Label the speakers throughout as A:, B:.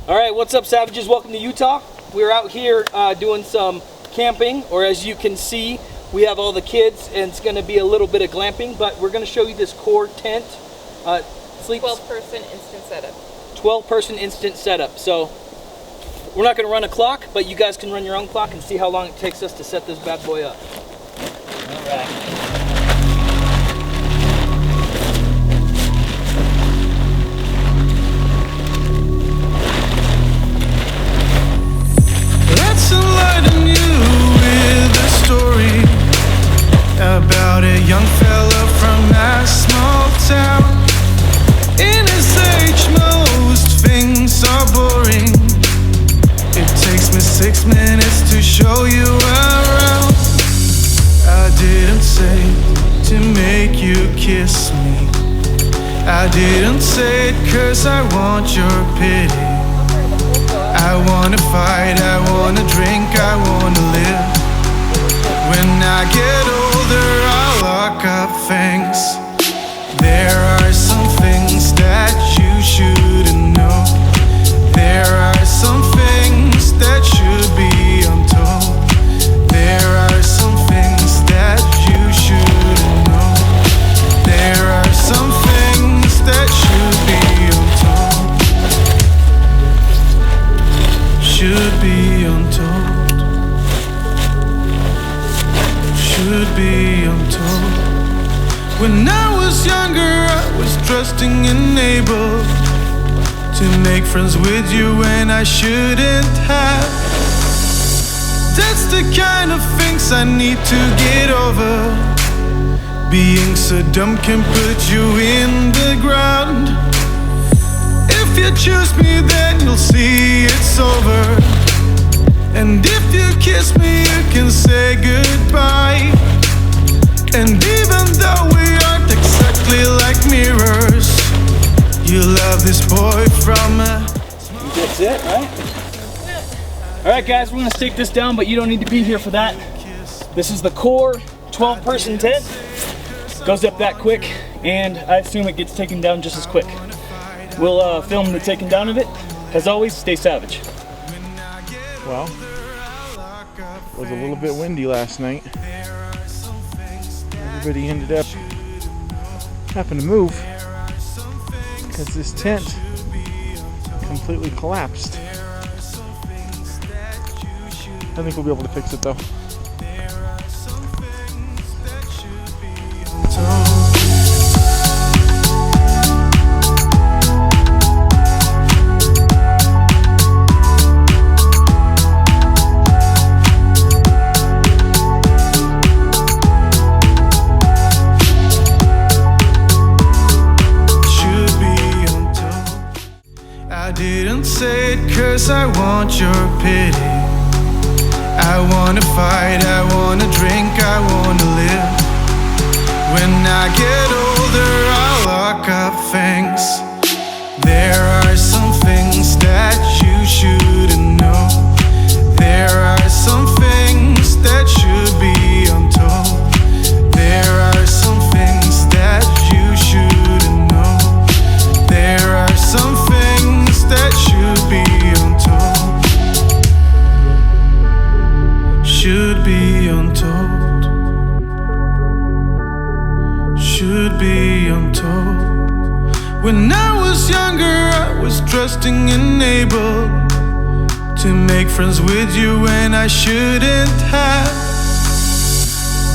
A: All right, what's up, Savages? Welcome to Utah. We're out here doing some camping, or as you can see, we have all the kids, and it's going to be a little bit of glamping, but we're going to show you this core tent.
B: 12-person instant setup.
A: 12-person instant setup. So we're not going to run a clock, but you guys can run your own clock and see how long it takes us to set this bad boy up. All right.
C: Enlighten you with a story about a young fella from a small town. In his age, most things are boring. It takes me 6 minutes to show you around. I didn't say to make you kiss me. I didn't say it 'cause I want your pity. I wanna fight, I wanna drink, I wanna live. When I get older, I'll lock up things. There are some things that you shouldn't know. There are some things that should be untold. There are some things that you shouldn't know. There are some things that should be untold. Should be untold. Should be untold. When I was younger, I was trusting and able to make friends with you when I shouldn't have. That's the kind of things I need to get over. Being so dumb can put you in the ground. If you choose me, then you'll see it's over. And if you kiss me, you can say goodbye. And even though we aren't exactly like mirrors, you love this boy from a...
A: That's it, right? All right, guys, we're gonna stake this down, but you don't need to be here for that. This is the core 12-person tent. Goes up that quick, and I assume it gets taken down just as quick. We'll film the taking down of it. As always, stay savage.
D: Well, it was a little bit windy last night. Everybody ended up having to move because this tent completely collapsed. I think we'll be able to fix it though.
C: Say it 'cause I want your pity. I wanna fight, I wanna drink, I wanna live. When I get older, I'll lock up things. There are some things that you shouldn't know. There are some things that should be untold. There are some things that you shouldn't know. There are some things that should be untold. Should be untold. Should be untold. When I was younger, I was trusting and able to make friends with you when I shouldn't have.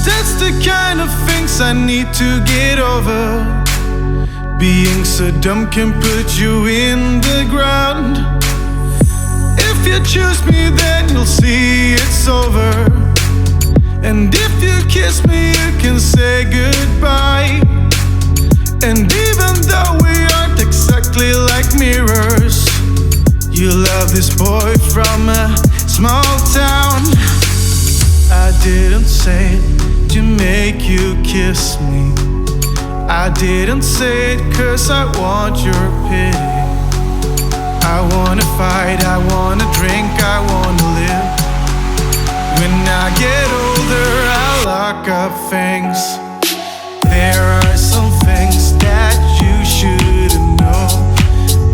C: That's the kind of things I need to get over. Being so dumb can put you in the ground. If you choose me, then you'll see it's over. And if you kiss me, you can say goodbye. And even though we aren't exactly like mirrors, you love this boy from a small town. I didn't say it to make you kiss me. I didn't say it 'cause I want your pity. I wanna fight, I wanna drink, I wanna live. When I get older, I'll lock up things. There are some things that you shouldn't know.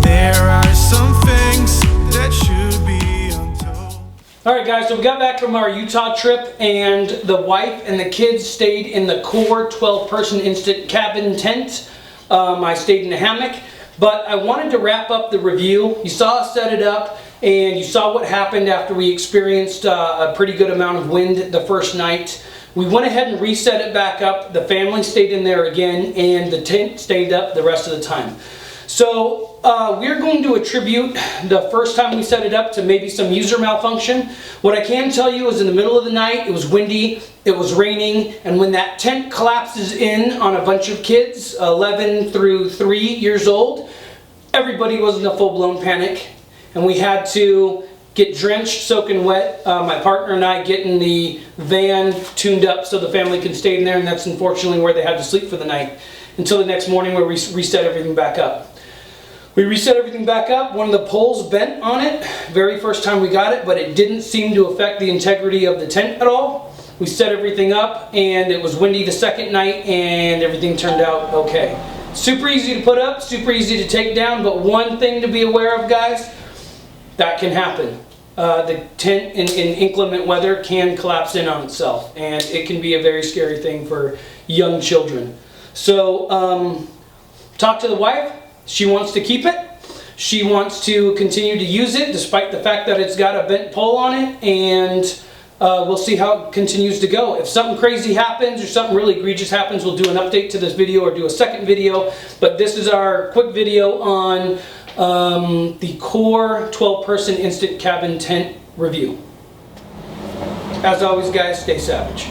C: There are some things
A: Alright guys, so we got back from our Utah trip and the wife and the kids stayed in the core 12-person instant cabin tent. I stayed in a hammock, but I wanted to wrap up the review. You saw us set it up and you saw what happened after we experienced a pretty good amount of wind the first night. We went ahead and reset it back up. The family stayed in there again and the tent stayed up the rest of the time. So we're going to attribute the first time we set it up to maybe some user malfunction. What I can tell you is in the middle of the night, it was windy, it was raining, and when that tent collapses in on a bunch of kids, 11 through 3 years old, everybody was in a full-blown panic, and we had to get drenched, soaking wet. My partner and I getting the van tuned up so the family can stay in there, and that's unfortunately where they had to sleep for the night until the next morning where we reset everything back up. We reset everything back up. One of the poles bent on it very first time we got it, but it didn't seem to affect the integrity of the tent at all. We set everything up and it was windy the second night and everything turned out okay. Super easy to put up, super easy to take down, but one thing to be aware of, guys, that can happen. The tent in inclement weather can collapse in on itself, and it can be a very scary thing for young children. So talk to the wife. She wants to keep it. She wants to continue to use it despite the fact that it's got a bent pole on it, and we'll see how it continues to go. If something crazy happens or something really egregious happens, we'll do an update to this video or do a second video, but this is our quick video on the core 12-person instant cabin tent review. As always, guys, stay savage.